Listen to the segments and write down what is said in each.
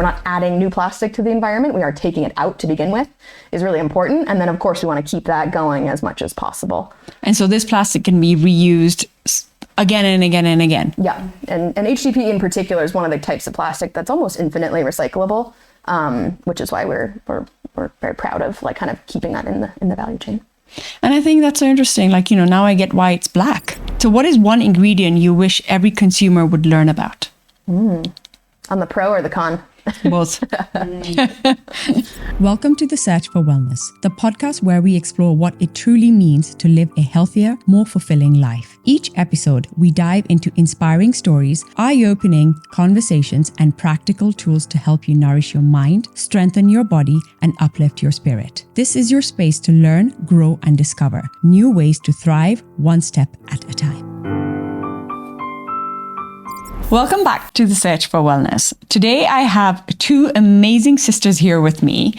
we're not adding new plastic to the environment, we are taking it out to begin with, is really important. And then of course we want to keep that going as much as possible. And so this plastic can be reused again and again and again. Yeah, and HDPE in particular is one of the types of plastic that's almost infinitely recyclable, which is why we're very proud of like kind of keeping that in the value chain. And I think that's so interesting. Like, now I get why it's black. So what is one ingredient you wish every consumer would learn about? On the pro or the con? Both. Welcome to The Search for Wellness, the podcast where we explore what it truly means to live a healthier, more fulfilling life. Each episode, we dive into inspiring stories, eye-opening conversations, and practical tools to help you nourish your mind, strengthen your body, and uplift your spirit. This is your space to learn, grow, and discover new ways to thrive one step at a time. Welcome back to The Search for Wellness. Today I have two amazing sisters here with me,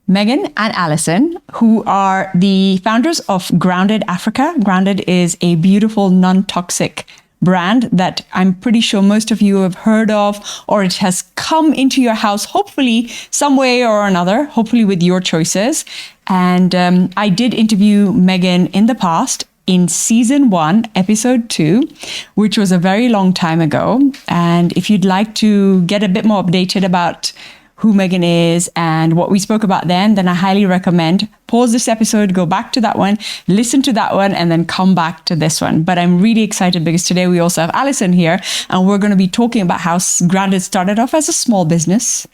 Megan and Alison, who are the founders of Grounded Africa. Grounded is a beautiful non-toxic brand that I'm pretty sure most of you have heard of, or it has come into your house, hopefully some way or another, hopefully with your choices. And I did interview Megan in the past, in season 1, episode 2, which was a very long time ago. And if you'd like to get a bit more updated about who Megan is and what we spoke about then I highly recommend pause this episode, go back to that one, listen to that one, and then come back to this one. But I'm really excited because today we also have Alison here, and we're going to be talking about how Grounded started off as a small business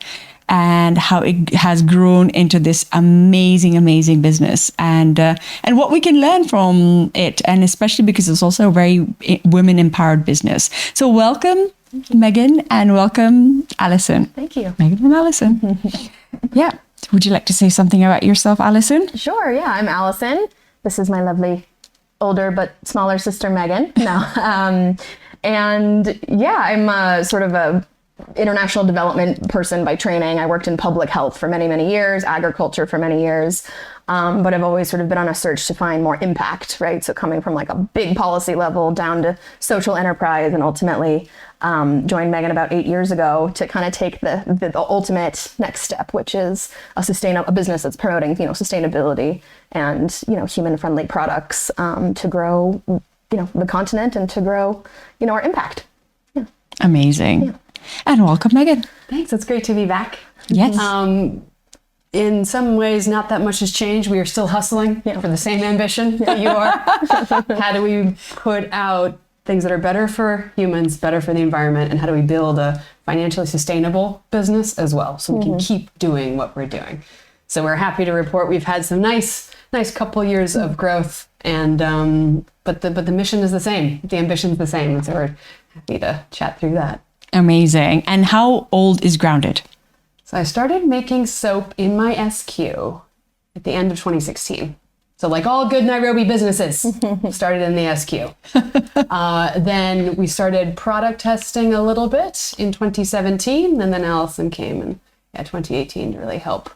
and how it has grown into this amazing, amazing business, and what we can learn from it, and especially because it's also a very women-empowered business. So welcome, Megan, and welcome, Alison. Thank you. Megan and Alison. Yeah. Would you like to say something about yourself, Alison? Sure, yeah, I'm Alison. This is my lovely older but smaller sister, Megan. And yeah, I'm sort of a international development person by training. I worked in public health for many, many years, agriculture for many years, but I've always sort of been on a search to find more impact, right? So coming from like a big policy level down to social enterprise, and ultimately joined Megan about 8 years ago to kind of take the ultimate next step, which is a business that's promoting, sustainability and, human-friendly products to grow, the continent and to grow, our impact. Yeah. Amazing. Yeah. And welcome, Megan. Thanks. It's great to be back. Yes. In some ways, not that much has changed. We are still hustling for the same ambition that you are. How do we put out things that are better for humans, better for the environment, and how do we build a financially sustainable business as well, so we can keep doing what we're doing? So we're happy to report we've had some nice couple years of growth, and but the mission is the same. The ambition is the same, and so we're happy to chat through that. Amazing. And how old is Grounded? So I started making soap in my SQ at the end of 2016. So like all good Nairobi businesses, started in the SQ. Then we started product testing a little bit in 2017, and then Alison came in 2018 to really help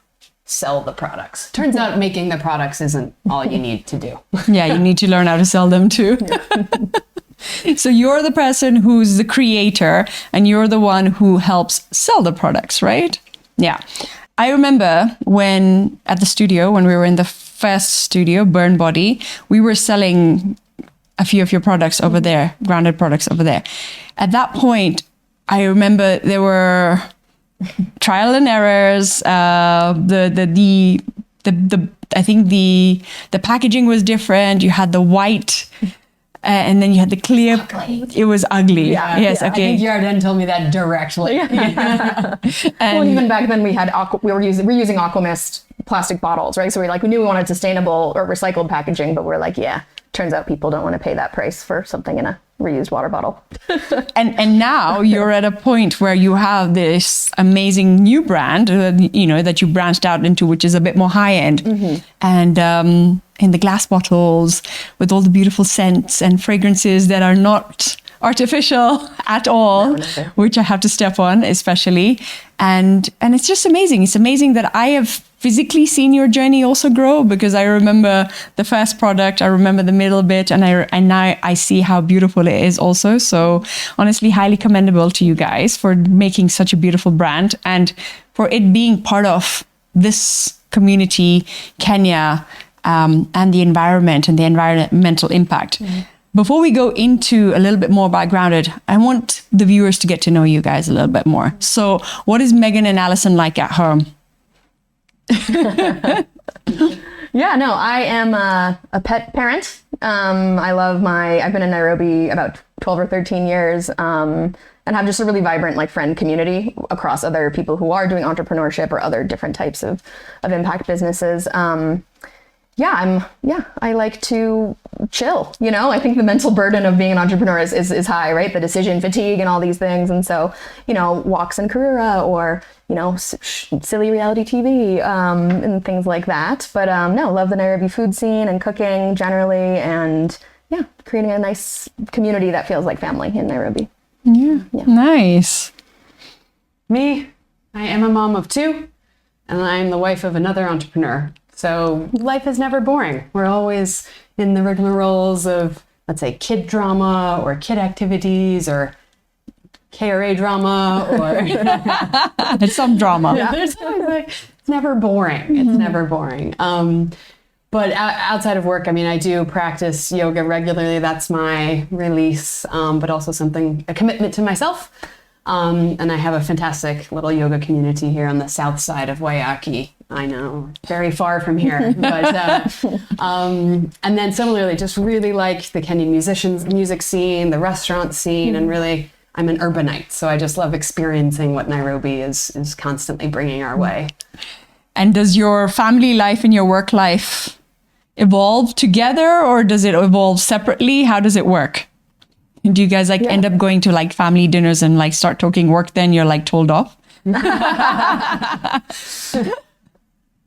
sell the products. Turns out making the products isn't all you need to do. Yeah, you need to learn how to sell them too. So you're the person who's the creator, and you're the one who helps sell the products, right? Yeah. I remember when at the studio, when we were in the first studio, Burn Body, we were selling a few of your products over there, Grounded products over there. At that point, I remember there were trial and errors. I think the packaging was different. You had the white. And then you had the clear. Ugly. It was ugly. Yeah, yes. yeah. Okay. I think Yarden told me that directly. Well, even back then we were using Aquamist plastic bottles, right? So we knew we wanted sustainable or recycled packaging, but we're like, yeah, turns out people don't want to pay that price for something in a reused water bottle. and now you're at a point where you have this amazing new brand, that you branched out into, which is a bit more high end, and in the glass bottles with all the beautiful scents and fragrances that are not artificial at all, never. which I have to step on especially. And it's just amazing. It's amazing that I have physically seen your journey also grow, because I remember the first product, I remember the middle bit, and now I see how beautiful it is also. So honestly, highly commendable to you guys for making such a beautiful brand and for it being part of this community, Kenya, and the environment and the environmental impact. Before we go into a little bit more about Grounded, I want the viewers to get to know you guys a little bit more. So what is Megan and Alison like at home? Yeah, no, I am a pet parent. I've been in Nairobi about 12 or 13 years, and have just a really vibrant like friend community across other people who are doing entrepreneurship or other different types of impact businesses. I like to chill, you know. I think the mental burden of being an entrepreneur is high, right? The decision fatigue and all these things. And so, you know, walks in Karura or, you know, silly reality TV, and things like that. But no, love the Nairobi food scene and cooking generally. And yeah, creating a nice community that feels like family in Nairobi. Yeah. Nice. Me, I am a mom of 2, and I'm the wife of another entrepreneur. So life is never boring. We're always in the rigmaroles of, let's say, kid drama or kid activities or KRA drama or It's some drama. yeah, there's always like, it's never boring. It's never boring. But outside of work, I mean, I do practice yoga regularly. That's my release, but also a commitment to myself. And I have a fantastic little yoga community here on the south side of Waiyaki. I know, very far from here. But and then similarly, just really like the Kenyan music scene, the restaurant scene, and really, I'm an urbanite. So I just love experiencing what Nairobi is constantly bringing our way. And does your family life and your work life evolve together, or does it evolve separately? How does it work? Do you guys end up going to like family dinners and like start talking work, then you're like told off?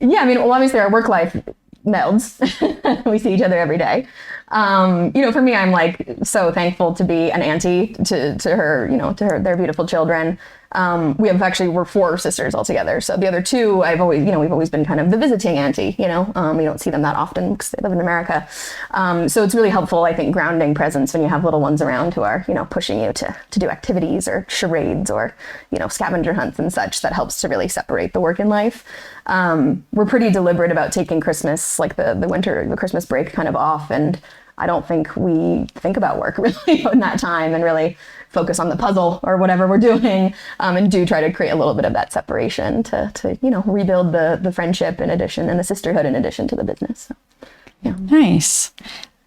Yeah, I mean, well, obviously our work life melds. We see each other every day. You know, for me, I'm like so thankful to be an auntie to her, you know, their beautiful children. We're 4 sisters altogether. So the other 2, we've always been kind of the visiting auntie, you know. We don't see them that often because they live in America. So it's really helpful, I think, grounding presence when you have little ones around who are, you know, pushing you to do activities or charades or, you know, scavenger hunts and such. That helps to really separate the work and life. We're pretty deliberate about taking Christmas, like the Christmas break kind of off. And I don't think we think about work really in that time and really focus on the puzzle or whatever we're doing, and do try to create a little bit of that separation to you know, rebuild the friendship in addition and the sisterhood in addition to the business. So, yeah. Nice.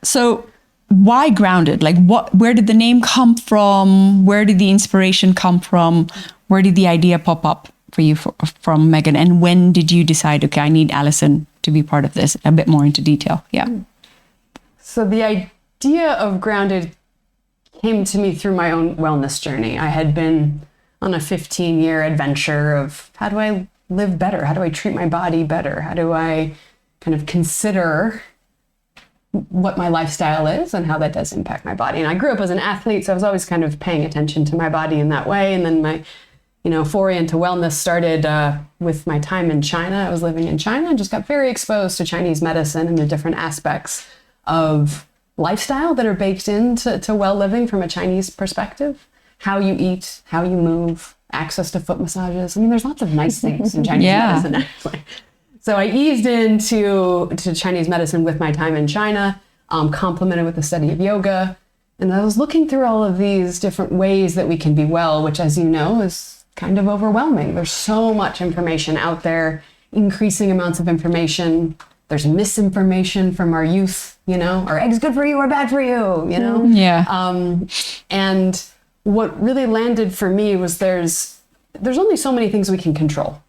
So why Grounded? Like where did the name come from? Where did the inspiration come from? Where did the idea pop up for you from Megan? And when did you decide, okay, I need Alison to be part of this? A bit more into detail. Yeah. So the idea of Grounded came to me through my own wellness journey. I had been on a 15-year adventure of how do I live better? How do I treat my body better? How do I kind of consider what my lifestyle is and how that does impact my body? And I grew up as an athlete, so I was always kind of paying attention to my body in that way. And then my, you know, foray into wellness started with my time in China. I was living in China and just got very exposed to Chinese medicine and the different aspects of lifestyle that are baked into well living from a Chinese perspective. How you eat, how you move, access to foot massages. I mean, there's lots of nice things in Chinese medicine, actually. So I eased into Chinese medicine with my time in China, complemented with the study of yoga. And I was looking through all of these different ways that we can be well, which, as you know, is kind of overwhelming. There's so much information out there, increasing amounts of information. There's misinformation from our youth, you know, are eggs good for you or bad for you, you know? Yeah. And what really landed for me was there's only so many things we can control.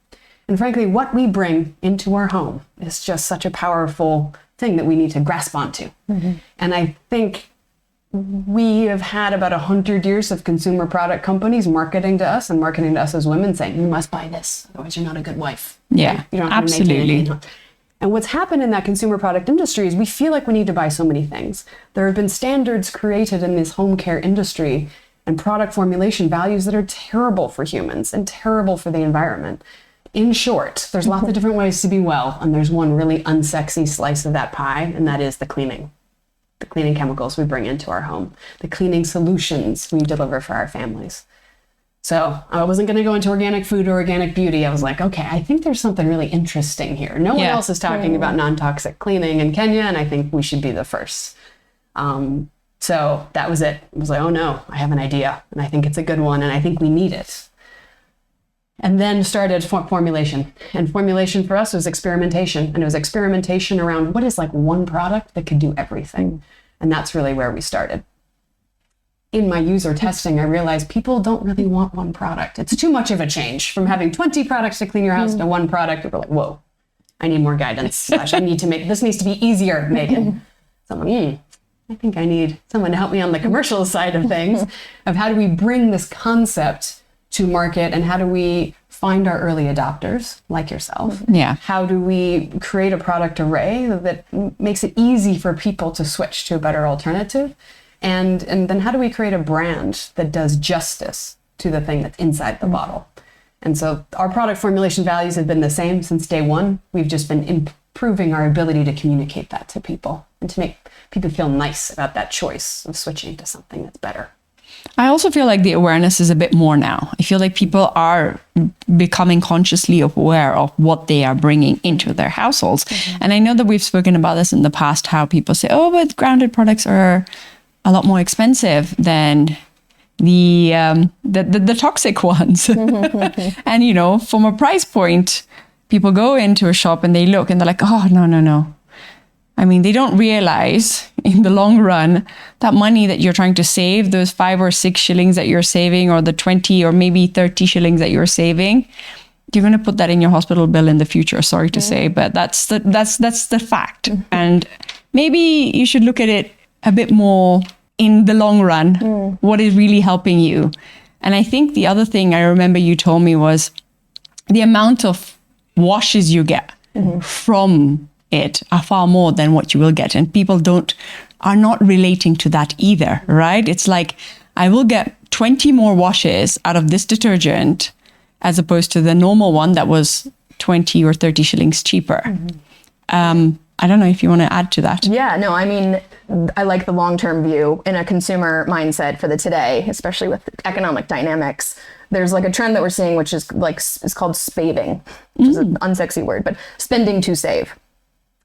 And frankly, what we bring into our home is just such a powerful thing that we need to grasp onto. Mm-hmm. And I think we have had about 100 years of consumer product companies marketing to us as women saying, you must buy this, otherwise you're not a good wife. Yeah, you don't absolutely. And what's happened in that consumer product industry is we feel like we need to buy so many things. There have been standards created in this home care industry and product formulation values that are terrible for humans and terrible for the environment. In short, there's lots of different ways to be well, and there's one really unsexy slice of that pie, and that is the cleaning chemicals we bring into our home, the cleaning solutions we deliver for our families. So I wasn't going to go into organic food or organic beauty. I was like, okay, I think there's something really interesting here. No one else is talking about non-toxic cleaning in Kenya, and I think we should be the first. So that was it. I was like, oh no, I have an idea, and I think it's a good one, and I think we need it. And then started formulation. And formulation for us was experimentation. And it was experimentation around what is like one product that could do everything. And that's really where we started. In my user testing, I realized people don't really want one product. It's too much of a change from having 20 products to clean your house to one product. We're like, whoa, I need more guidance. I need to make, this needs to be easier, Megan. So I'm like, I think I need someone to help me on the commercial side of things, of how do we bring this concept to market, and how do we find our early adopters like yourself? Yeah. How do we create a product array that makes it easy for people to switch to a better alternative? And then how do we create a brand that does justice to the thing that's inside the bottle? And so our product formulation values have been the same since day one. We've just been improving our ability to communicate that to people and to make people feel nice about that choice of switching to something that's better. I also feel like the awareness is a bit more now. I feel like people are becoming consciously aware of what they are bringing into their households. And I know that we've spoken about this in the past, how people say, oh, but grounded products are a lot more expensive than the toxic ones. And, you know, from a price point, people go into a shop and they look and they're like, oh, no. I mean, they don't realize in the long run that money that you're trying to save, those 5 or 6 shillings that you're saving, or the 20 or maybe 30 shillings that you're saving, you're going to put that in your hospital bill in the future. Sorry to say, but that's the fact. And maybe you should look at it a bit more in the long run. What is really helping you? And I think the other thing I remember you told me was the amount of washes you get from it are far more than what you will get, and people are not relating to that either, right? It's like, I will get 20 more washes out of this detergent as opposed to the normal one that was 20 or 30 shillings cheaper. I don't know if you want to add to that. Yeah, no, I mean, I like the long-term view in a consumer mindset for the today, especially with economic dynamics. There's like a trend that we're seeing, which is like, it's called spaving, which is an unsexy word, but spending to save.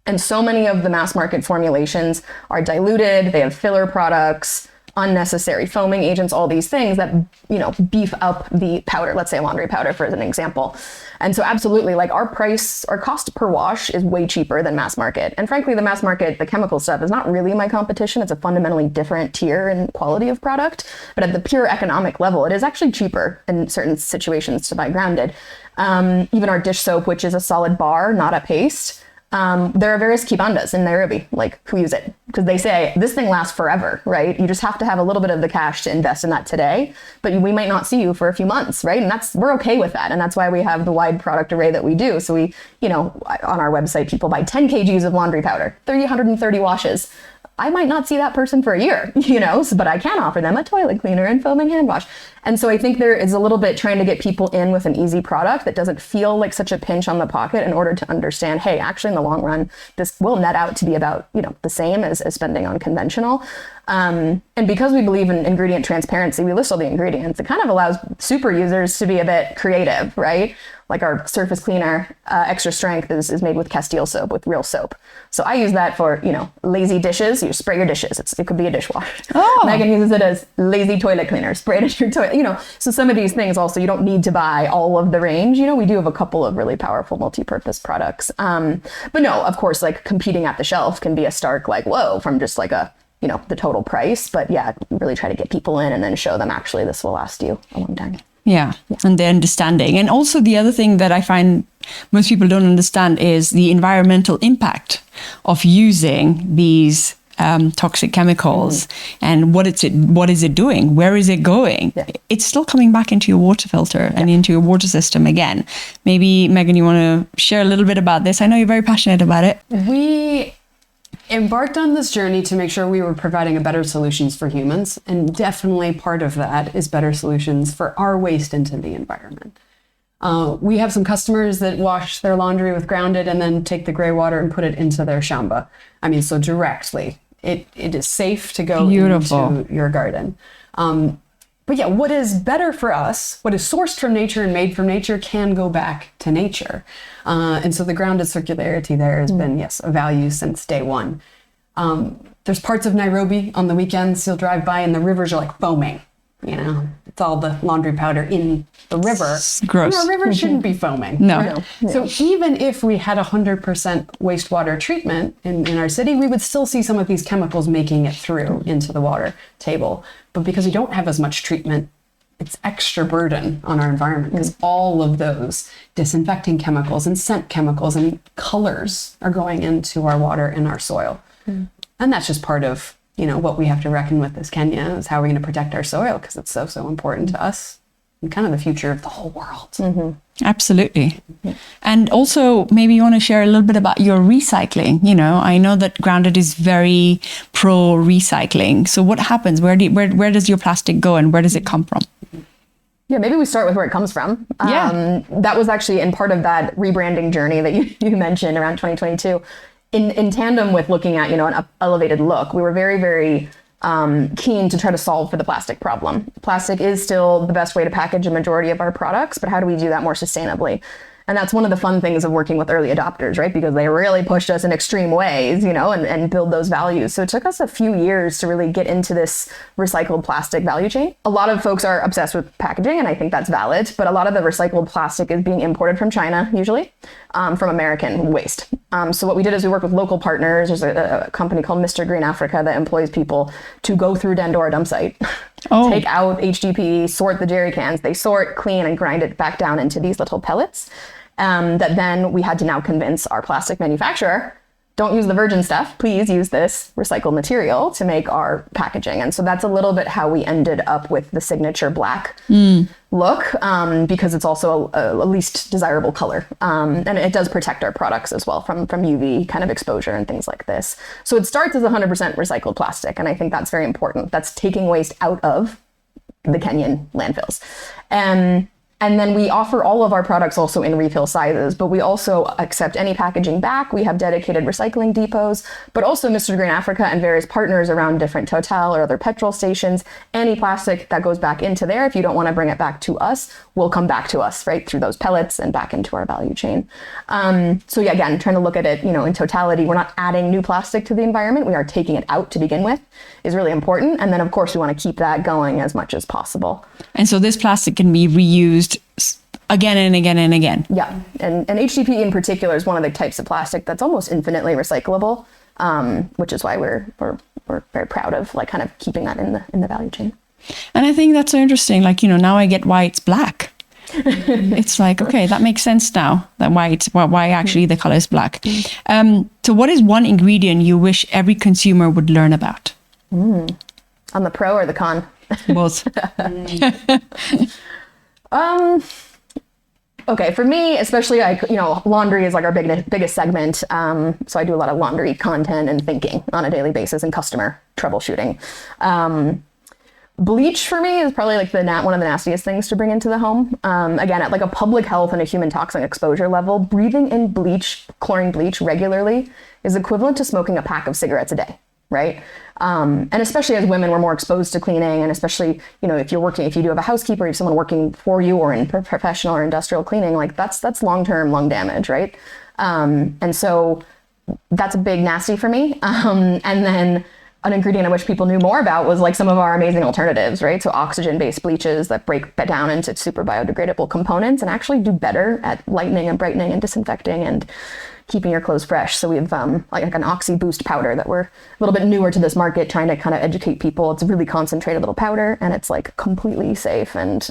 And so many of the mass market formulations are diluted. They have filler products, unnecessary foaming agents, all these things that, you know, beef up the powder, let's say laundry powder for an example. And so absolutely, like our cost per wash is way cheaper than mass market. And frankly, the mass market, the chemical stuff is not really my competition. It's a fundamentally different tier and quality of product. But at the pure economic level, it is actually cheaper in certain situations to buy grounded. Even our dish soap, which is a solid bar, not a paste. There are various kibandas in Nairobi, like, who use it, because they say this thing lasts forever, right? You just have to have a little bit of the cash to invest in that today, but we might not see you for a few months, right? And we're okay with that. And that's why we have the wide product array that we do. So we, you know, on our website, people buy 10 kgs of laundry powder, 330 washes. I might not see that person for a year, you know, but I can offer them a toilet cleaner and foaming hand wash. And so I think there is a little bit trying to get people in with an easy product that doesn't feel like such a pinch on the pocket, in order to understand, hey, actually in the long run, this will net out to be about, you know, the same as spending on conventional. And because we believe in ingredient transparency, we list all the ingredients. It kind of allows super users to be a bit creative, right? Like our surface cleaner, extra strength is made with Castile soap, with real soap. So I use that for, you know, lazy dishes. You spray your dishes. It could be a dishwasher. Oh. Megan uses it as lazy toilet cleaner. Spray it in your toilet. You know, so some of these things also, you don't need to buy all of the range. You know, we do have a couple of really powerful multi-purpose products. But no, of course, like competing at the shelf can be a stark, like, whoa, from just like a, you know, the total price. But yeah, really try to get people in and then show them actually this will last you a long time. Yeah, and the understanding. And also the other thing that I find most people don't understand is the environmental impact of using these toxic chemicals and what is it doing? Where is it going? Yeah. It's still coming back into your water filter and into your water system again. Maybe, Megan, you want to share a little bit about this? I know you're very passionate about it. We embarked on this journey to make sure we were providing a better solutions for humans. And definitely part of that is better solutions for our waste into the environment. We have some customers that wash their laundry with grounded and then take the gray water and put it into their shamba. I mean, so directly. It is safe to go into your garden. But yeah, what is better for us, what is sourced from nature and made from nature can go back to nature. And so the grounded circularity there has been, yes, a value since day one. There's parts of Nairobi on the weekends you'll drive by and the rivers are like foaming. You know, it's all the laundry powder in the river. It's gross. And our river shouldn't be foaming. No. Right? So even if we had 100% wastewater treatment in our city, we would still see some of these chemicals making it through into the water table. But because we don't have as much treatment, it's extra burden on our environment because all of those disinfecting chemicals and scent chemicals and colors are going into our water and our soil. And that's just part of what we have to reckon with as Kenya is how we're going to protect our soil because it's so important to us and kind of the future of the whole world. Absolutely. And also maybe you want to share a little bit about your recycling. I know that Grounded is very pro recycling. So what happens? Where does your plastic go and where does it come from? Yeah, maybe we start with where it comes from. That was actually in part of that rebranding journey that you mentioned around 2022. In tandem with looking at, an elevated look, we were very, very keen to try to solve for the plastic problem. Plastic is still the best way to package a majority of our products, but how do we do that more sustainably? And that's one of the fun things of working with early adopters, right? Because they really pushed us in extreme ways, and build those values. So it took us a few years to really get into this recycled plastic value chain. A lot of folks are obsessed with packaging, and I think that's valid, but a lot of the recycled plastic is being imported from China, usually, from American waste. So what we did is we worked with local partners. There's a company called Mr. Green Africa that employs people to go through Dandora dump site, take out HDPE, sort the jerry cans. They sort, clean, and grind it back down into these little pellets. That then we had to now convince our plastic manufacturer, don't use the virgin stuff, please use this recycled material to make our packaging. And so that's a little bit how we ended up with the signature black look, because it's also a least desirable color. And it does protect our products as well from UV kind of exposure and things like this. So it starts as 100% recycled plastic. And I think that's very important. That's taking waste out of the Kenyan landfills. And then we offer all of our products also in refill sizes, but we also accept any packaging back. We have dedicated recycling depots, but also Mr. Green Africa and various partners around different Total or other petrol stations. Any plastic that goes back into there, if you don't want to bring it back to us, will come back to us, right, through those pellets and back into our value chain. So yeah, again, trying to look at it, in totality, we're not adding new plastic to the environment. We are taking it out to begin with is really important. And then of course we want to keep that going as much as possible. And so this plastic can be reused again and again and again. Yeah, and HDPE in particular is one of the types of plastic that's almost infinitely recyclable, which is why we're very proud of kind of keeping that in the value chain. And I think that's so interesting. Now I get why it's black. It's like, okay, that makes sense now. That why actually the color is black. So what is one ingredient you wish every consumer would learn about? On the pro or the con? Both. Okay, for me, especially, laundry is our biggest segment. So I do a lot of laundry content and thinking on a daily basis and customer troubleshooting. Bleach for me is probably one of the nastiest things to bring into the home. Again, at a public health and a human toxin exposure level, breathing in chlorine bleach regularly is equivalent to smoking a pack of cigarettes a day, right? And especially as women, we're more exposed to cleaning, and especially, if you do have a housekeeper, you have someone working for you or in professional or industrial cleaning, that's long-term lung damage, right? And so that's a big nasty for me. And then an ingredient I wish people knew more about was some of our amazing alternatives, right? So oxygen-based bleaches that break down into super biodegradable components and actually do better at lightening and brightening and disinfecting and keeping your clothes fresh. So we have an Oxy Boost powder that we're a little bit newer to this market, trying to kind of educate people. It's a really concentrated little powder, and it's completely safe and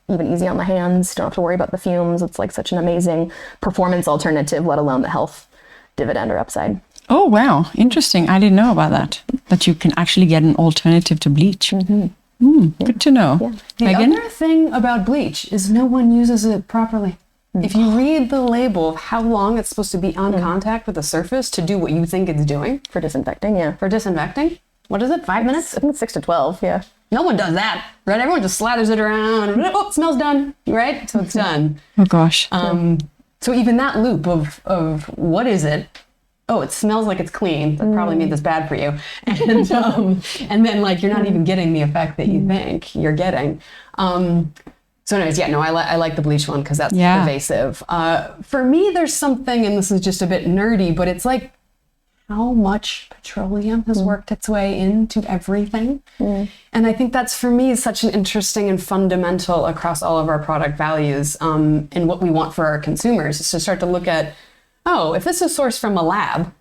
even easy on the hands. Don't have to worry about the fumes. It's such an amazing performance alternative, let alone the health dividend or upside. Oh, wow. Interesting. I didn't know about that. That you can actually get an alternative to bleach. Good to know. Yeah. The Megan? other thing about bleach is no one uses it properly. If you read the label of how long it's supposed to be on contact with the surface to do what you think it's doing For disinfecting, yeah. for disinfecting, what is it, 5 minutes? I think it's 6 to 12, yeah. No one does that, right? Everyone just slathers it around. Oh, it smells done, right? So it's done. Oh, gosh. So even that loop of what is it? Oh, it smells like it's clean. That probably made this bad for you. And then like you're not even getting the effect that you think you're getting. So anyways, yeah, no, I like the bleach one because that's pervasive. For me, there's something, and this is just a bit nerdy, but it's like how much petroleum has worked its way into everything. And I think that's, for me, such an interesting and fundamental across all of our product values and what we want for our consumers is to start to look at, oh, if this is sourced from a lab,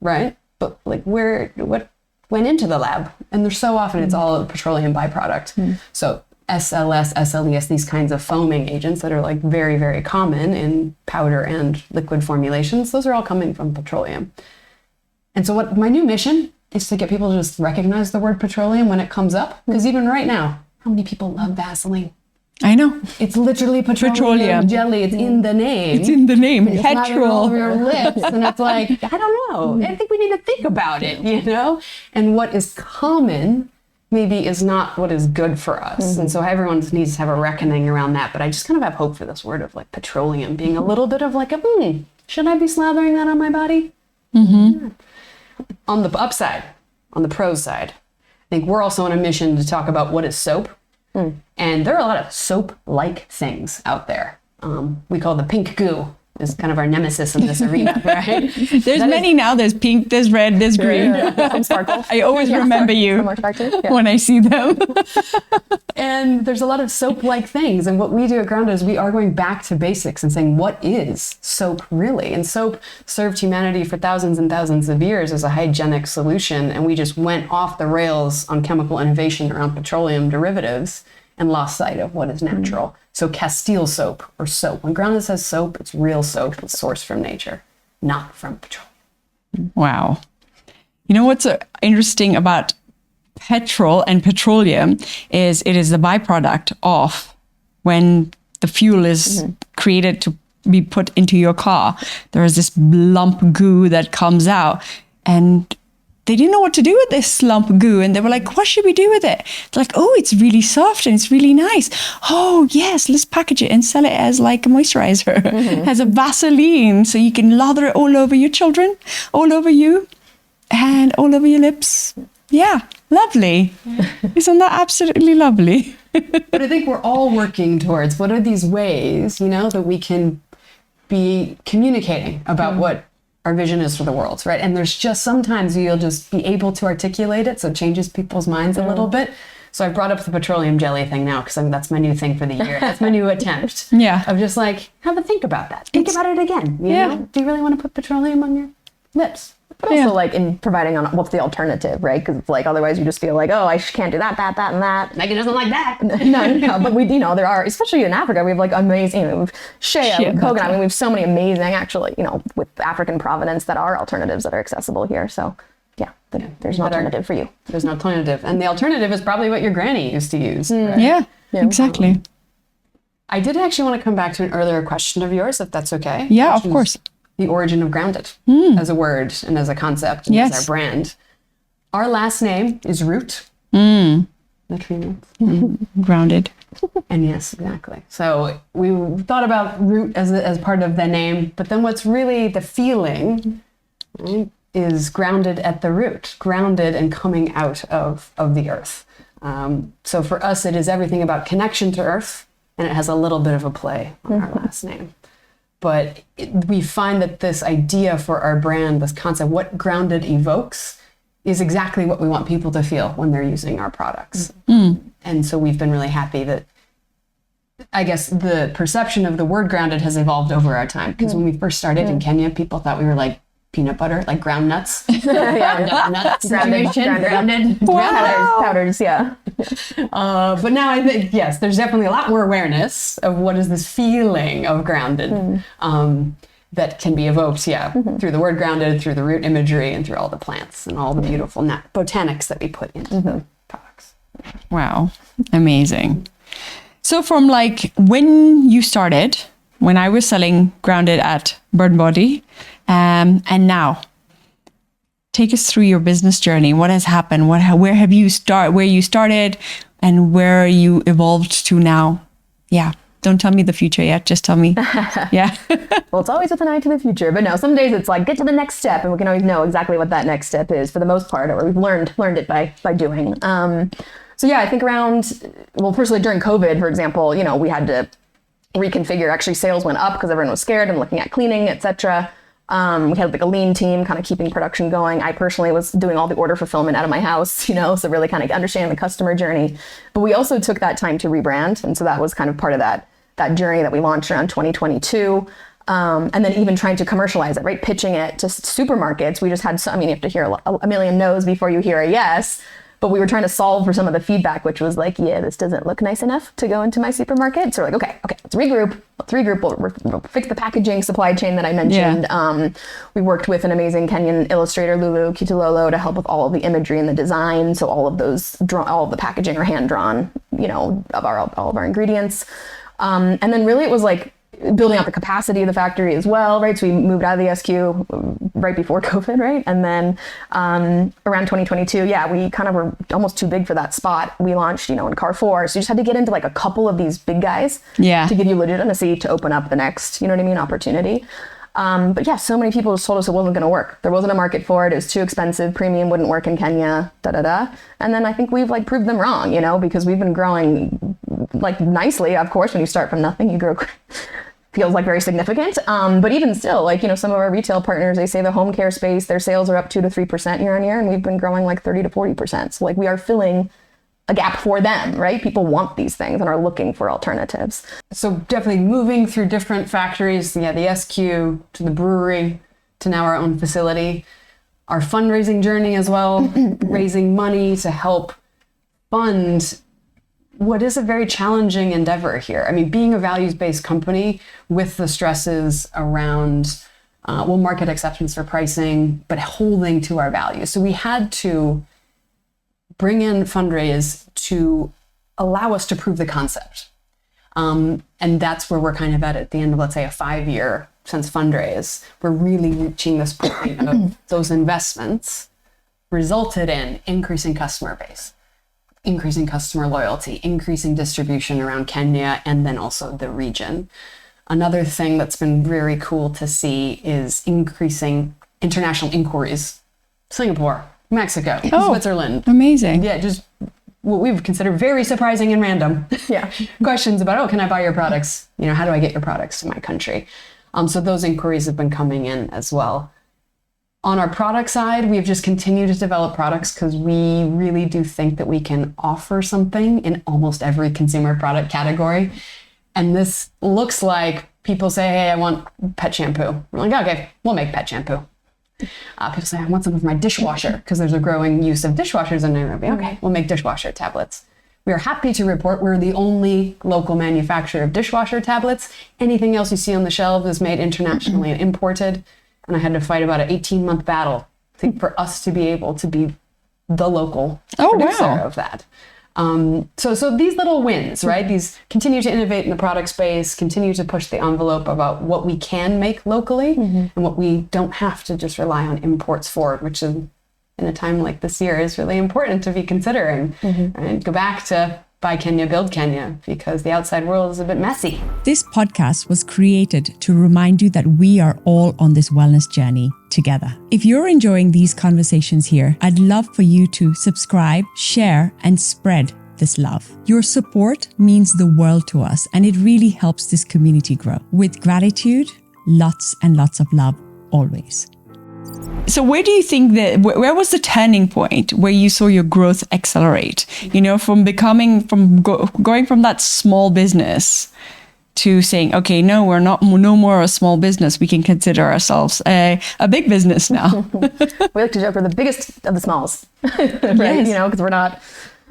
right? But like what went into the lab? And there's so often it's all a petroleum byproduct. So SLS, SLES, these kinds of foaming agents that are like very, very common in powder and liquid formulations, those are all coming from petroleum. And so what my new mission is to get people to just recognize the word petroleum when it comes up. Because even right now, how many people love Vaseline? I know. It's literally petroleum jelly. It's in the name. It's in the name. It's not all Petrol. over your lips. And it's like, I don't know. I think we need to think about it, you know? And what is common maybe is not what is good for us. And so everyone needs to have a reckoning around that. But I just kind of have hope for this word of like petroleum being a little bit of like a, should I be slathering that on my body? On the upside, on the pros side, I think we're also on a mission to talk about what is soap. And there are a lot of soap-like things out there. We call the pink goo is kind of our nemesis in this arena, right? There's many now. There's pink, there's red, there's green. Some sparkle. I always remember you Some more sparkle. Yeah. when I see them. And there's a lot of soap-like things. And what we do at Grounded is we are going back to basics and saying, what is soap really? And soap served humanity for thousands and thousands of years as a hygienic solution. And we just went off the rails on chemical innovation around petroleum derivatives and lost sight of what is natural. So Castile soap or soap. When Grounded says soap, it's real soap. It's sourced from nature, not from petroleum. Wow. You know what's interesting about petrol and petroleum is it is the byproduct of when the fuel is created to be put into your car. There is this lump goo that comes out, and they didn't know what to do with this lump goo. And they were like, what should we do with it? They're like, oh, it's really soft and it's really nice. Oh, yes, let's package it and sell it as like a moisturizer, as a Vaseline. So you can lather it all over your children, all over you, and all over your lips. Yeah, lovely. Isn't that absolutely lovely? But I think we're all working towards what are these ways, that we can be communicating about what our vision is for the world, right? And there's just sometimes you'll just be able to articulate it, so it changes people's minds a little bit. So I brought up the petroleum jelly thing now because that's my new thing for the year. That's my new attempt. Yeah. Of just like, have a think about that. Think about it again. You know? Do you really want to put petroleum on your lips? But also like in providing on what's the alternative, right? Because it's like otherwise you just feel like, oh, I can't do that, and that. Megan doesn't like that. No, but we, there are, especially in Africa, we have like amazing, we have shea, we have coconut. I mean, we have so many amazing, actually, with African provenance that are alternatives that are accessible here. So yeah, there's an alternative for you. There's an alternative. And the alternative is probably what your granny used to use. Right? Yeah, exactly. I did actually want to come back to an earlier question of yours, if that's okay. Yeah, of course. The origin of Grounded as a word and as a concept and as our brand. Our last name is Root. Literally Grounded. And yes, exactly. So we thought about root as part of the name, but then what's really the feeling, right, is grounded at the root, grounded and coming out of the earth. So for us, it is everything about connection to earth, and it has a little bit of a play on our last name. But we find that this idea for our brand, this concept, what grounded evokes, is exactly what we want people to feel when they're using our products. And so we've been really happy that, I guess, the perception of the word grounded has evolved over our time. Because when we first started in Kenya, people thought we were like peanut butter, like ground nuts. Nuts grounded. Powders, yeah. But now I think, yes, there's definitely a lot more awareness of what is this feeling of grounded. that can be evoked, through the word grounded, through the root imagery, and through all the plants and all the beautiful botanics that we put into the products. Wow. Amazing. So from like when you started, when I was selling grounded at Bird Body, and now, take us through your business journey. What has happened? Where you started and where you evolved to now? Yeah. Don't tell me the future yet. Just tell me. Yeah. Well, it's always with an eye to the future. But no, some days it's like, get to the next step. And we can always know exactly what that next step is for the most part, or we've learned it by doing. So yeah, I think personally during COVID, for example, we had to reconfigure. Actually, sales went up because everyone was scared and looking at cleaning, etc. We had like a lean team kind of keeping production going. I personally was doing all the order fulfillment out of my house, so really kind of understanding the customer journey. But we also took that time to rebrand. And so that was kind of part of that journey that we launched around 2022. And then even trying to commercialize it, right? Pitching it to supermarkets. We just had, you have to hear a million no's before you hear a yes. But we were trying to solve for some of the feedback, which was like, yeah, this doesn't look nice enough to go into my supermarket. So we're like, okay, let's regroup. We'll fix the packaging supply chain that I mentioned. Yeah. We worked with an amazing Kenyan illustrator, Lulu Kitulolo, to help with all of the imagery and the design. So all of the packaging are hand drawn, of all of our ingredients. And then really it was like building out the capacity of the factory as well, right? So we moved out of the SQ right before COVID, right? And then around 2022, we kind of were almost too big for that spot. We launched, in Carrefour. So you just had to get into like a couple of these big guys to give you legitimacy to open up the next, opportunity. But yeah, so many people just told us it wasn't going to work. There wasn't a market for it. It was too expensive. Premium wouldn't work in Kenya, And then I think we've like proved them wrong, because we've been growing like nicely. Of course, when you start from nothing, you grow feels like very significant. But even still, like, some of our retail partners, they say the home care space, their sales are up 2 to 3% year on year. And we've been growing like 30 to 40%. So like we are filling a gap for them, right? People want these things and are looking for alternatives. So definitely moving through different factories, the SQ to the brewery to now our own facility, our fundraising journey as well, raising money to help fund what is a very challenging endeavor here. I mean, being a values-based company with the stresses around market acceptance for pricing, but holding to our values. So we had to bring in fundraise to allow us to prove the concept. And that's where we're kind of at the end of, let's say, a 5-year since fundraise. We're really reaching this point of those investments resulted in increasing customer base, increasing customer loyalty, increasing distribution around Kenya, and then also the region. Another thing that's been very cool to see is increasing international inquiries. Singapore, Mexico, Switzerland. Amazing. Yeah, just what we would consider very surprising and random. Yeah. Questions about, can I buy your products? How do I get your products to my country? So those inquiries have been coming in as well. On our product side, we've just continued to develop products because we really do think that we can offer something in almost every consumer product category. And this looks like people say, hey, I want pet shampoo. We're like, okay, we'll make pet shampoo. People say, I want some of my dishwasher because there's a growing use of dishwashers in Nairobi. Okay, we'll make dishwasher tablets. We are happy to report we're the only local manufacturer of dishwasher tablets. Anything else you see on the shelves is made internationally and imported. And I had to fight about an 18-month battle for us to be able to be the local producer of that. So these little wins, right? These continue to innovate in the product space, continue to push the envelope about what we can make locally and what we don't have to just rely on imports for, which is, in a time like this year, is really important to be considering. Right? Go back to buy Kenya, build Kenya, because the outside world is a bit messy. This podcast was created to remind you that we are all on this wellness journey together. If you're enjoying these conversations here, I'd love for you to subscribe, share, and spread this love. Your support means the world to us, and it really helps this community grow. With gratitude, lots and lots of love, always. So where do you think where was the turning point where you saw your growth accelerate? From going from that small business to saying, okay, no, we're no more a small business. We can consider ourselves a big business now. We like to joke we're the biggest of the smalls, right? Yes. Because we're not,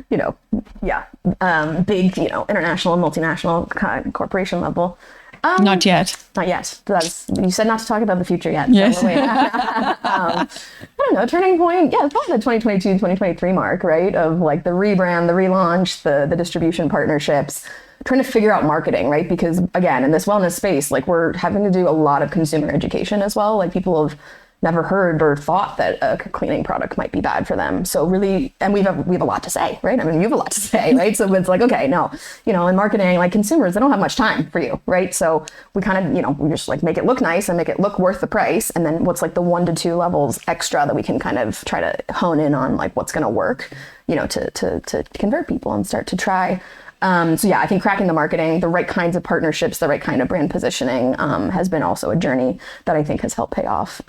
big, international, multinational kind of corporation level. Not yet. Not yet. You said not to talk about the future yet. Yes. So I don't know, turning point. Yeah, it's probably the 2022, 2023 mark, right? Of like the rebrand, the relaunch, the distribution partnerships, trying to figure out marketing, right? Because again, in this wellness space, like we're having to do a lot of consumer education as well. Like people have never heard or thought that a cleaning product might be bad for them. So really, and we have a lot to say, right? I mean, you have a lot to say, right? So it's like, okay, no, in marketing, like consumers, they don't have much time for you, right? So we kind of, we just like make it look nice and make it look worth the price. And then what's like the 1 to 2 levels extra that we can kind of try to hone in on, like what's going to work, to convert people and start to try. So yeah, I think cracking the marketing, the right kinds of partnerships, the right kind of brand positioning has been also a journey that I think has helped pay off.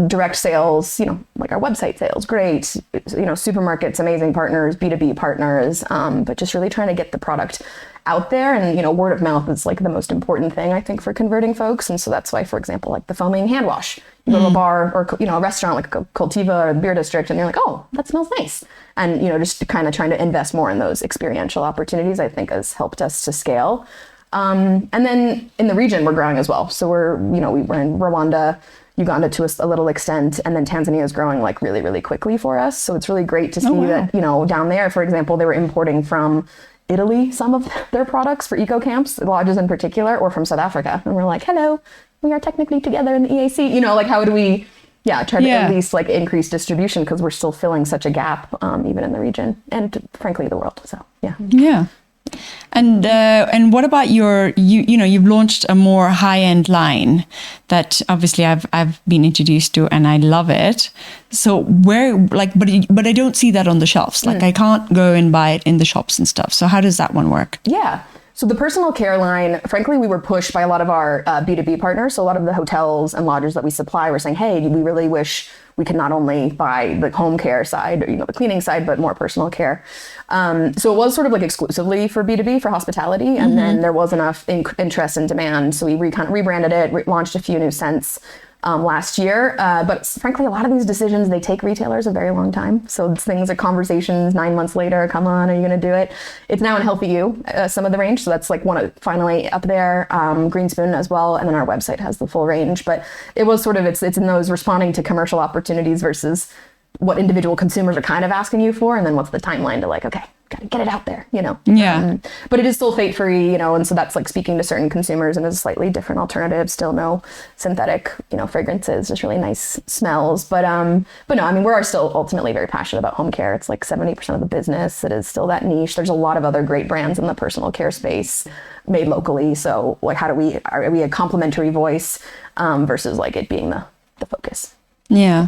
Direct sales, like our website sales, great. Supermarkets, amazing partners, B2B partners, but just really trying to get the product out there. And, word of mouth is like the most important thing, I think, for converting folks. And so that's why, for example, like the foaming hand wash, you go to a bar or, a restaurant like Coltiva or the Beer District, and you're like, oh, that smells nice. And, just kind of trying to invest more in those experiential opportunities, I think has helped us to scale. And then in the region, we're growing as well. So we're in Rwanda, Uganda to a little extent, and then Tanzania is growing like really, really quickly for us. So it's really great to see that, down there, for example, they were importing from Italy some of their products for eco camps, lodges in particular, or from South Africa. And we're like, hello, we are technically together in the EAC. Like how do we try to at least like increase distribution, because we're still filling such a gap even in the region and frankly the world. So yeah. And what about you've launched a more high-end line that obviously I've been introduced to and I love it. So but I don't see that on the shelves. Like I can't go and buy it in the shops and stuff. So how does that one work? Yeah. So the personal care line, frankly, we were pushed by a lot of our B2B partners. So a lot of the hotels and lodges that we supply were saying, hey, we really wish we could not only buy the home care side, or, the cleaning side, but more personal care. So it was sort of like exclusively for B2B, for hospitality. And then there was enough interest and demand. So we rebranded it, launched a few new scents last year. But frankly, a lot of these decisions, they take retailers a very long time. So things are conversations 9 months later, come on, are you going to do it? It's now in Healthy You, some of the range. So that's like finally up there, Green Spoon as well. And then our website has the full range. But it was sort of, it's in those responding to commercial opportunities versus what individual consumers are kind of asking you for. And then what's the timeline to like, okay, got to get it out there, Yeah. But it is sulfate free, and so that's like speaking to certain consumers and is a slightly different alternative. Still no synthetic, fragrances, just really nice smells. But no, I mean, we're still ultimately very passionate about home care. It's like 70% of the business. It is still that niche. There's a lot of other great brands in the personal care space made locally. So like, are we a complementary voice versus like it being the focus? Yeah.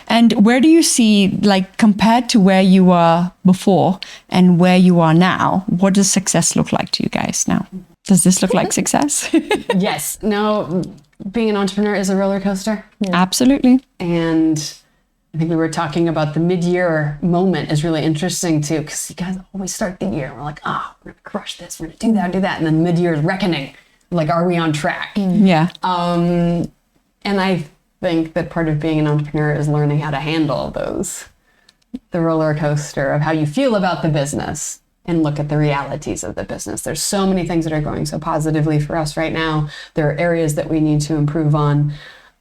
And where do you see, like, compared to where you were before and where you are now, what does success look like to you guys now? Does this look like success? Yes. No, being an entrepreneur is a roller coaster. Yeah. Absolutely. And I think we were talking about the mid-year moment is really interesting too, because you guys always start the year and we're like, we're going to crush this, we're going to do that. And then mid-year is reckoning. Like, are we on track? Yeah. And I think that part of being an entrepreneur is learning how to handle the roller coaster of how you feel about the business and look at the realities of the business. There's so many things that are going so positively for us right now. There are areas that we need to improve on.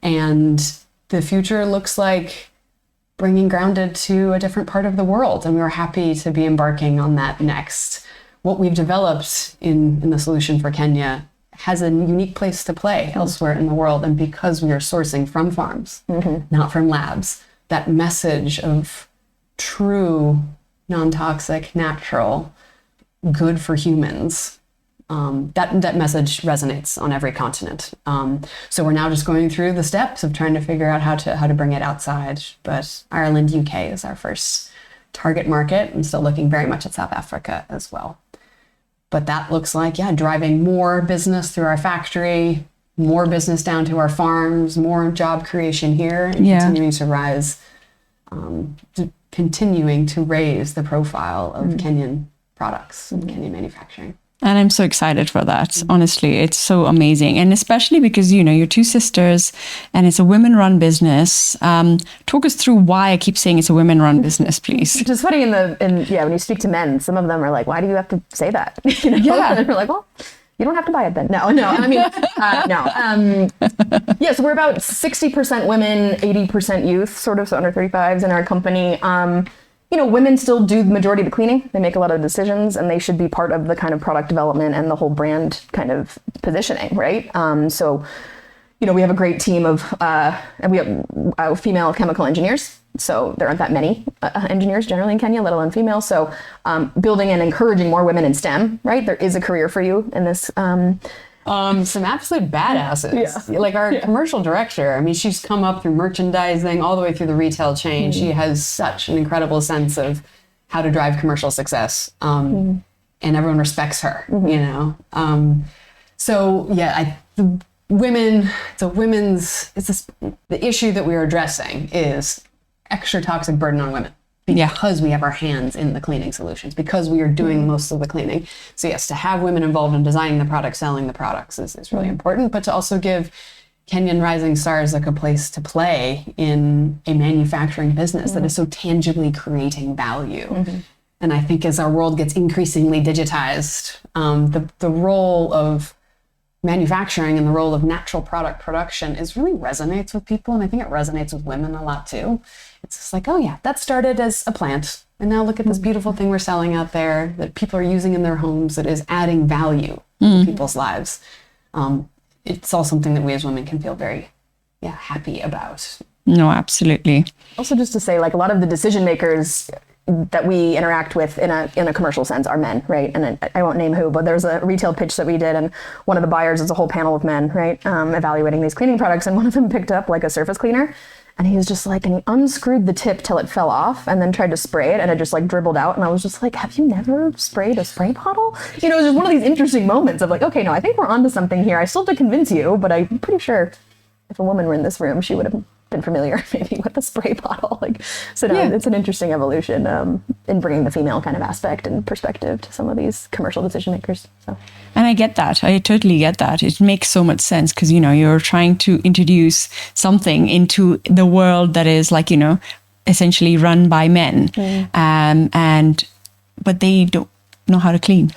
And the future looks like bringing Grounded to a different part of the world. And we were happy to be embarking on that next. What we've developed in the solution for Kenya has a unique place to play elsewhere in the world. And because we are sourcing from farms, not from labs, that message of true, non-toxic, natural, good for humans, that message resonates on every continent. So we're now just going through the steps of trying to figure out how to bring it outside. But Ireland, UK is our first target market. I'm still looking very much at South Africa as well. But that looks like, driving more business through our factory, more business down to our farms, more job creation here, and continuing to rise, continuing to raise the profile of Kenyan products and Kenyan manufacturing. And I'm so excited for that. Honestly, it's so amazing. And especially because, you're two sisters and it's a women-run business. Talk us through why I keep saying it's a women-run business, please. Which is funny when you speak to men, some of them are like, why do you have to say that? And we're like, well, You don't have to buy it then. No. I mean, no. Yeah, so we're about 60% women, 80% youth, sort of, so under 35s in our company. Women still do the majority of the cleaning. They make a lot of decisions, and they should be part of the kind of product development and the whole brand kind of positioning, right? We have a great team of, and we have female chemical engineers. So there aren't that many engineers generally in Kenya, let alone female. So building and encouraging more women in STEM, right? There is a career for you in this. Some absolute badasses. Yeah. Like our commercial director. I mean, she's come up through merchandising all the way through the retail chain. She has such an incredible sense of how to drive commercial success. And everyone respects her, the issue that we are addressing is extra toxic burden on women because we have our hands in the cleaning solutions, because we are doing most of the cleaning. So yes, to have women involved in designing the products, selling the products is really important, but to also give Kenyan rising stars like a place to play in a manufacturing business that is so tangibly creating value. And I think as our world gets increasingly digitized, the role of manufacturing and the role of natural product production really resonates with people. And I think it resonates with women a lot too. It's just like, oh yeah, that started as a plant. And now look at this beautiful thing we're selling out there that people are using in their homes that is adding value to people's lives. It's all something that we as women can feel very happy about. No, absolutely. Also, just to say, like, a lot of the decision makers that we interact with in a commercial sense are men, right? And I won't name who, but there's a retail pitch that we did, and one of the buyers is a whole panel of men, right? Evaluating these cleaning products, and one of them picked up like a surface cleaner, and he was just like, and he unscrewed the tip till it fell off, and then tried to spray it, and it just like dribbled out, and I was just like, have you never sprayed a spray bottle? It was just one of these interesting moments of like, okay, no, I think we're onto something here. I still have to convince you, but I'm pretty sure if a woman were in this room, she would have been familiar maybe with the spray bottle. It's an interesting evolution in bringing the female kind of aspect and perspective to some of these commercial decision makers. So. And I get that. I totally get that. It makes so much sense because, you're trying to introduce something into the world that is like, essentially run by men. But they don't know how to clean.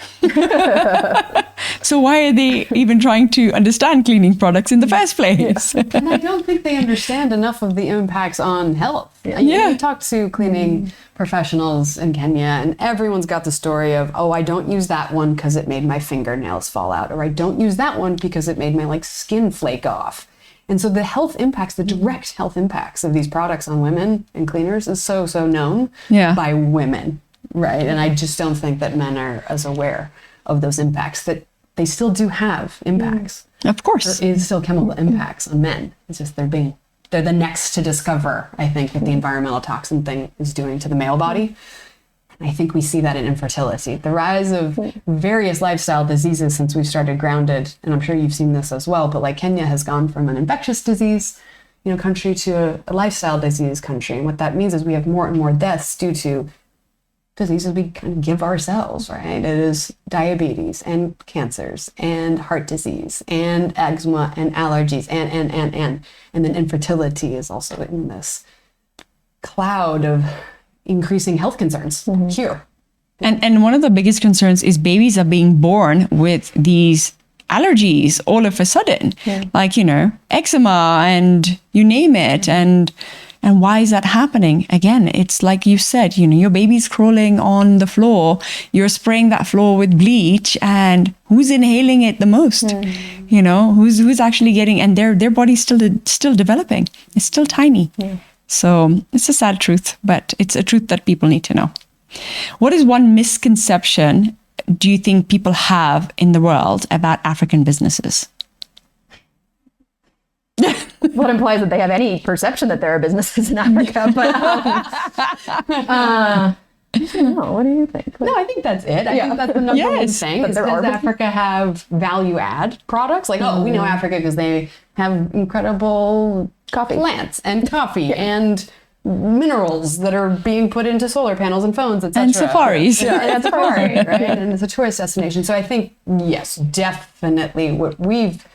So why are they even trying to understand cleaning products in the first place? And I don't think they understand enough of the impacts on health. You talk to cleaning professionals in Kenya, and everyone's got the story of, oh, I don't use that one because it made my fingernails fall out, or I don't use that one because it made my skin flake off. And so the health impacts, the direct health impacts of these products on women and cleaners is so known by women. Right. And I just don't think that men are as aware of those impacts, that they still do have impacts. Of course. There is still chemical impacts on men. It's just they're the next to discover, I think, what the environmental toxin thing is doing to the male body. And I think we see that in infertility. The rise of various lifestyle diseases since we've started Grounded, and I'm sure you've seen this as well, but Kenya has gone from an infectious disease country to a lifestyle disease country. And what that means is we have more and more deaths due to diseases we kind of give ourselves, right? It is diabetes and cancers and heart disease and eczema and allergies and then infertility is also in this cloud of increasing health concerns here. And one of the biggest concerns is babies are being born with these allergies all of a sudden, eczema and you name it. And why is that happening? Again, it's like you said, your baby's crawling on the floor, you're spraying that floor with bleach, and who's inhaling it the most? Who's actually getting, and their body's still developing. It's still tiny. So it's a sad truth, but it's a truth that people need to know. What is one misconception do you think people have in the world about African businesses? What implies that they have any perception that there are businesses in Africa, but I don't know. What do you think? No, I think that's it. I think that's the number one thing. Does Africa have value-add products? We know Africa because they have incredible coffee plants and coffee and minerals that are being put into solar panels and phones, etc. And safaris. And safari, right? And it's a tourist destination. So I think, yes, definitely what we've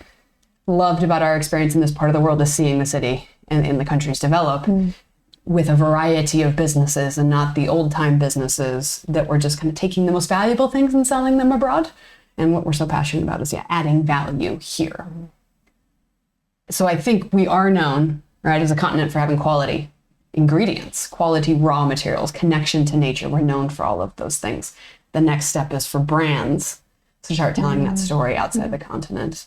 loved about our experience in this part of the world is seeing the city and in the countries develop with a variety of businesses and not the old time businesses that were just kind of taking the most valuable things and selling them abroad. And what we're so passionate about is, adding value here. So I think we are known, right, as a continent for having quality ingredients, quality raw materials, connection to nature. We're known for all of those things. The next step is for brands to start telling that story outside the continent.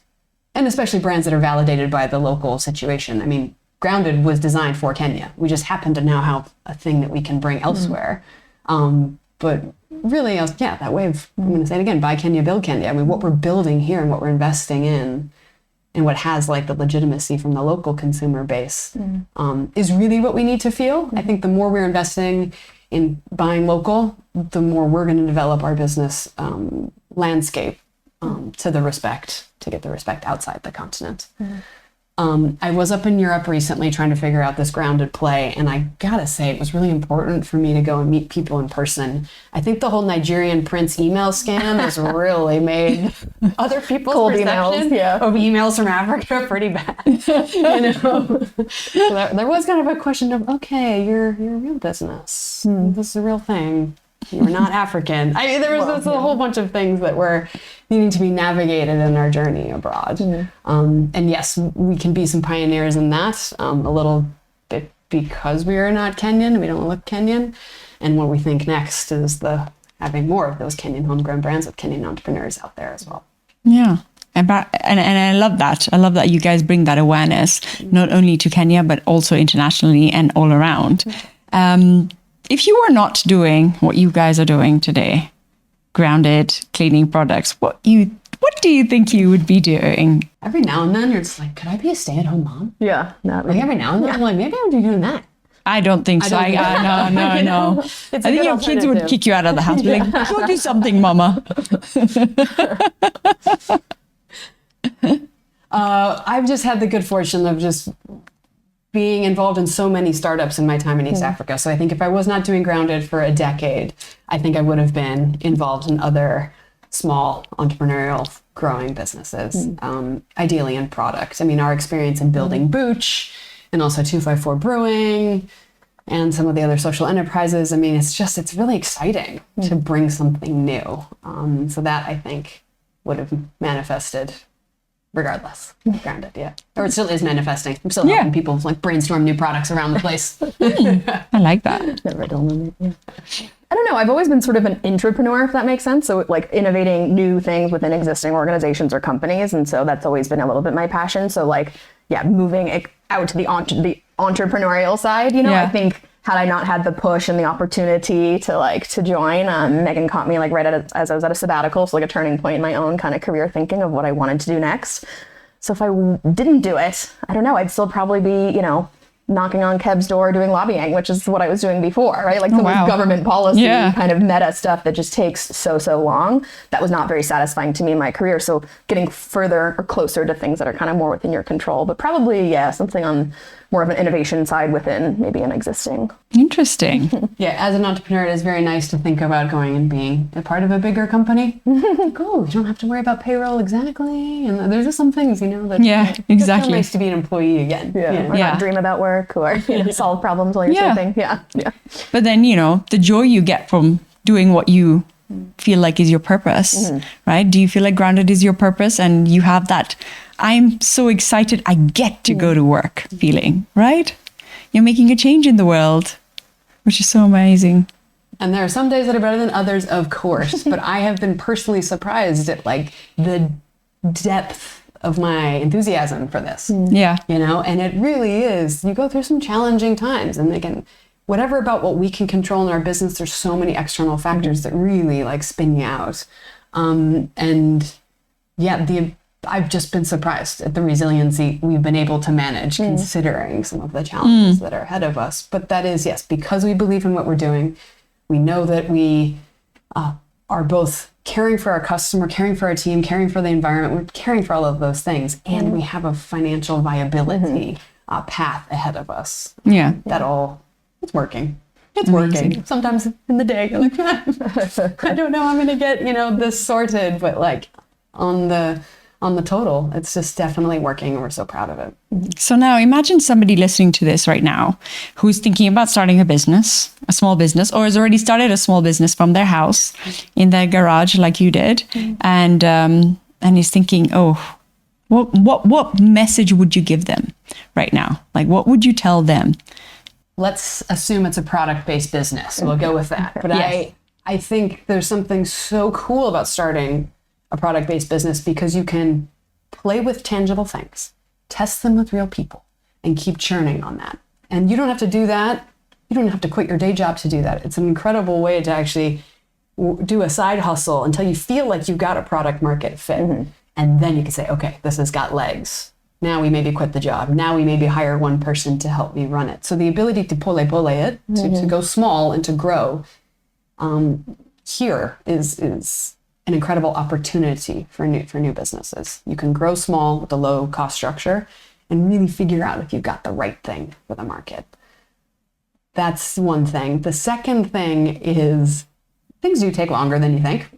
And especially brands that are validated by the local situation. I mean, Grounded was designed for Kenya. We just happen to now have a thing that we can bring elsewhere. But really, that way of, I'm going to say it again, buy Kenya, build Kenya. I mean, what we're building here and what we're investing in and what has like the legitimacy from the local consumer base is really what we need to feel. I think the more we're investing in buying local, the more we're going to develop our business landscape to get the respect outside the continent. I was up in Europe recently trying to figure out this Grounded play, and I gotta say it was really important for me to go and meet people in person. I think the whole Nigerian prince email scam has really made other people's Cold perception emails, of emails from Africa pretty bad. So there was kind of a question of, okay, you're a real business. This is a real thing. You're not African. There was a whole bunch of things that were needing to be navigated in our journey abroad. And yes, we can be some pioneers in that a little bit because we are not Kenyan. We don't look Kenyan. And what we think next is having more of those Kenyan homegrown brands with Kenyan entrepreneurs out there as well. Yeah. And I love that. I love that you guys bring that awareness, not only to Kenya, but also internationally and all around. If you were not doing what you guys are doing today, Grounded cleaning products, what do you think you would be doing? Every now and then you're just like, could I be a stay-at-home mom? Yeah. Like every now and then I'm like, maybe I would be doing that. I don't think so. No. I think your kids would kick you out of the house. Be like, go do something, mama. I've just had the good fortune of just being involved in so many startups in my time in East Africa. So I think if I was not doing Grounded for a decade, I think I would have been involved in other small entrepreneurial growing businesses, ideally in product. I mean, our experience in building Booch and also 254 Brewing and some of the other social enterprises, I mean, it's really exciting to bring something new. So that I think would have manifested regardless. Grounded, yeah. Or it still is manifesting. I'm still helping people like brainstorm new products around the place. I like that. Never done it. I don't know. I've always been sort of an entrepreneur, if that makes sense. So like innovating new things within existing organizations or companies. And so that's always been a little bit my passion. So like, moving out to the entrepreneurial side, I think had I not had the push and the opportunity to join, Megan caught me like as I was at a sabbatical. So like a turning point in my own kind of career thinking of what I wanted to do next. So if I didn't do it, I don't know, I'd still probably be, knocking on Kev's door doing lobbying, which is what I was doing before, right? Like some of government policy kind of meta stuff that just takes so long. That was not very satisfying to me in my career. So getting further or closer to things that are kind of more within your control, but probably, something on more of an innovation side within maybe an existing. Interesting. As an entrepreneur, it is very nice to think about going and being a part of a bigger company. Cool, you don't have to worry about payroll exactly. And there's just some things, that exactly. It's so nice to be an employee again. Or not dream about work or solve problems while you're sleeping. Yeah. But then, the joy you get from doing what you feel like is your purpose, right? Do you feel like Grounded is your purpose and you have that I'm so excited I get to go to work feeling, right? You're making a change in the world, which is so amazing. And there are some days that are better than others, of course, but I have been personally surprised at like the depth of my enthusiasm for this. Yeah. And it really is, you go through some challenging times, and again, whatever about what we can control in our business, there's so many external factors that really like spin you out. I've just been surprised at the resiliency we've been able to manage considering some of the challenges that are ahead of us. But that is, because we believe in what we're doing. We know that we are both caring for our customer, caring for our team, caring for the environment. We're caring for all of those things. And we have a financial viability path ahead of us. Yeah. It's working. It's working. Sometimes in the day, you're like, I don't know, I'm going to get, this sorted. But like on on the total, it's just definitely working, and we're so proud of it. So now imagine somebody listening to this right now who's thinking about starting a business, a small business, or has already started a small business from their house in their garage like you did, and is thinking, oh, what message would you give them right now? Like, what would you tell them? Let's assume it's a product-based business. We'll go with that. But Yes. I think there's something so cool about starting a product-based business because you can play with tangible things, test them with real people, and keep churning on that. And you don't have to do that. You don't have to quit your day job to do that. It's an incredible way to actually do a side hustle until you feel like you've got a product market fit. And then you can say, okay, this has got legs. Now we maybe quit the job. Now we maybe hire one person to help me run it. So the ability to pole it, to go small and to grow, here is an incredible opportunity for new businesses. You can grow small with a low cost structure and really figure out if you've got the right thing for the market. That's one thing. The second thing is things do take longer than you think.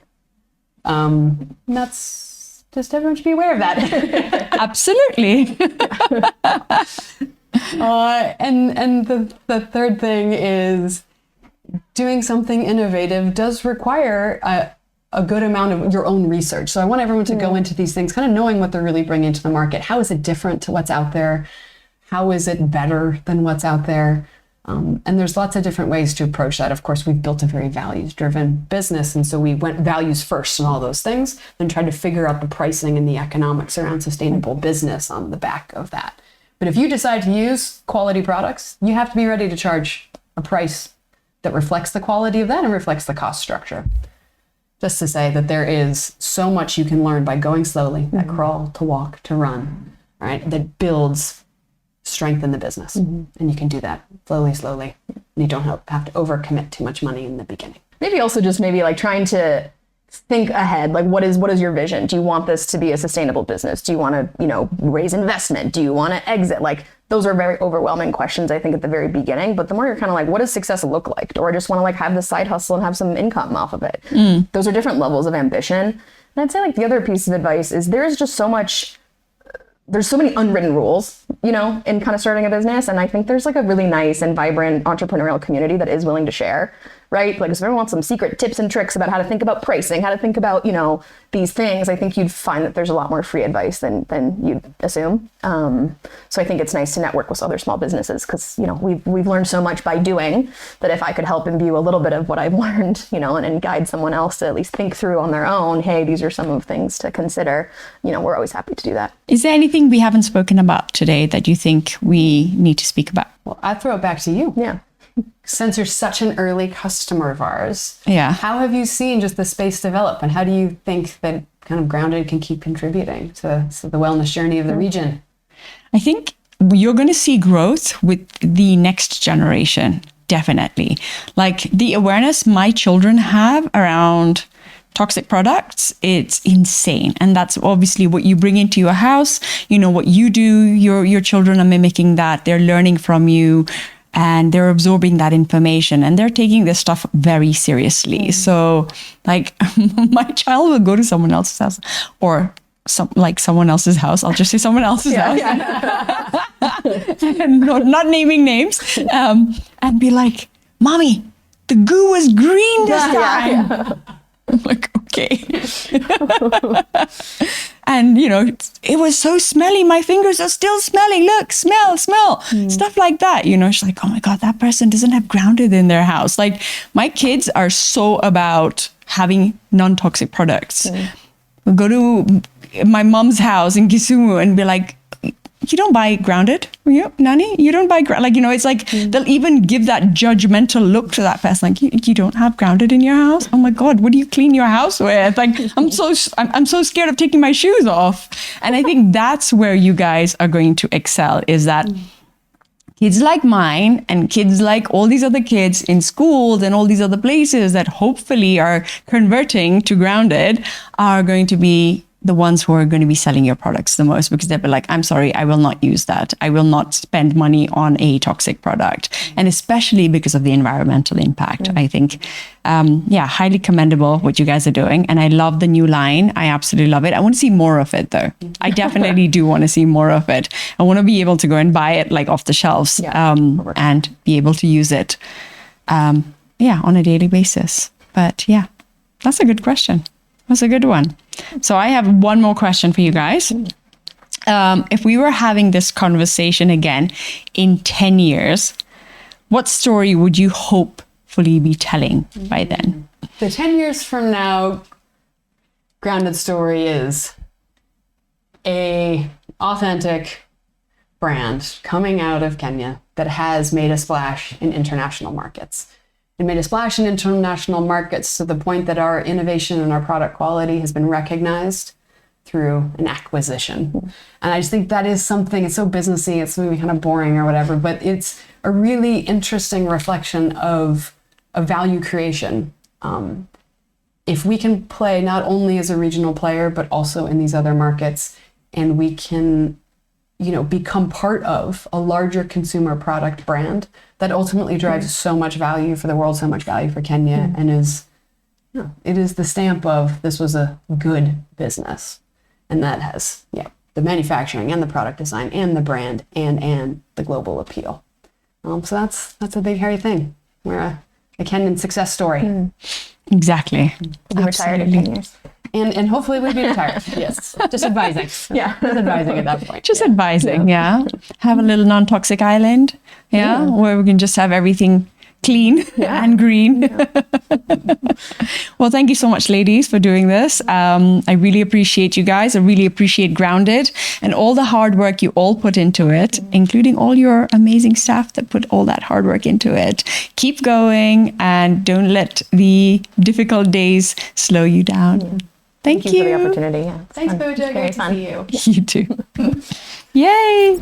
That's just everyone should be aware of that. Absolutely. And the third thing is doing something innovative does require a good amount of your own research. So I want everyone to go into these things kind of knowing what they're really bringing to the market. How is it different to what's out there? How is it better than what's out there? And there's lots of different ways to approach that. Of course, we've built a very values-driven business, and so we went values first and all those things, then tried to figure out the pricing and the economics around sustainable business on the back of that. But if you decide to use quality products, you have to be ready to charge a price that reflects the quality of that and reflects the cost structure. Just to say that there is so much you can learn by going slowly, that crawl to walk to run, right? That builds strength in the business. And you can do that slowly. And you don't have to overcommit too much money in the beginning. Maybe also just maybe like trying to think ahead. Like what is your vision? Do you want this to be a sustainable business? Do you want to, raise investment? Do you want to exit? Like those are very overwhelming questions, I think, at the very beginning. But the more you're kind of like, what does success look like? Or I just want to like have this side hustle and have some income off of it. Those are different levels of ambition. And I'd say like the other piece of advice is there's so many unwritten rules, in kind of starting a business. And I think there's like a really nice and vibrant entrepreneurial community that is willing to share, right? Like if everyone wants some secret tips and tricks about how to think about pricing, how to think about, these things, I think you'd find that there's a lot more free advice than you'd assume. So I think it's nice to network with other small businesses because, we've learned so much by doing that if I could help imbue a little bit of what I've learned, and guide someone else to at least think through on their own, hey, these are some of the things to consider, we're always happy to do that. Is there anything we haven't spoken about today that you think we need to speak about? Well, I throw it back to you. Yeah. Since you're such an early customer of ours, Yeah. how have you seen just the space develop, and how do you think that kind of Grounded can keep contributing to the wellness journey of the region? I think you're going to see growth with the next generation, definitely. Like the awareness my children have around toxic products, it's insane. And that's obviously what you bring into your house. What you do, your children are mimicking that. They're learning from you. And they're absorbing that information and they're taking this stuff very seriously. So like my child will go to someone else's house or someone else's house. I'll just say someone else's house. And not naming names. And be like, Mommy, the goo was green this time. I'm like, okay. And, it was so smelly. My fingers are still smelling. Look, smell. Stuff like that. She's like, oh my God, that person doesn't have Grounded in their house. Like my kids are so about having non-toxic products. We'll go to my mom's house in Kisumu and be like, you don't buy Grounded? Nani? You don't buy Grounded? It's like they'll even give that judgmental look to that person. Like, you don't have Grounded in your house? Oh my God, what do you clean your house with? Like, I'm so scared of taking my shoes off. And I think that's where you guys are going to excel, is that kids like mine and kids like all these other kids in schools and all these other places that hopefully are converting to Grounded are going to be the ones who are going to be selling your products the most, because they'll be like, I'm sorry, I will not use that. I will not spend money on a toxic product. And especially because of the environmental impact, I think, highly commendable what you guys are doing. And I love the new line. I absolutely love it. I want to see more of it though. I definitely do want to see more of it. I want to be able to go and buy it like off the shelves and be able to use it, on a daily basis. But yeah, that's a good question. That's a good one. So I have one more question for you guys. If we were having this conversation again in 10 years, what story would you hopefully be telling by then? The 10 years from now, Grounded story is a authentic brand coming out of Kenya that has made a splash in international markets. It made a splash in international markets to the point that our innovation and our product quality has been recognized through an acquisition. And I just think that is something, it's so businessy, it's maybe kind of boring or whatever, but it's a really interesting reflection of value creation. If we can play not only as a regional player, but also in these other markets, and we can, become part of a larger consumer product brand that ultimately drives so much value for the world, so much value for Kenya, and it is the stamp of this was a good business. And that has, the manufacturing and the product design and the brand and the global appeal. So that's a big, hairy thing. We're a Kenyan success story. Exactly. We'll be retired in 10 years. And hopefully we'll be retired. Yes. Just advising. Just advising at that point. Just advising, Have a little non-toxic island, where we can just have everything clean and green. Well, thank you so much, ladies, for doing this. I really appreciate you guys. I really appreciate Grounded and all the hard work you all put into it, including all your amazing staff that put all that hard work into it. Keep going and don't let the difficult days slow you down. Thank you for the opportunity. Yeah, Thanks, Pooja. Great to see you. You too. Yay!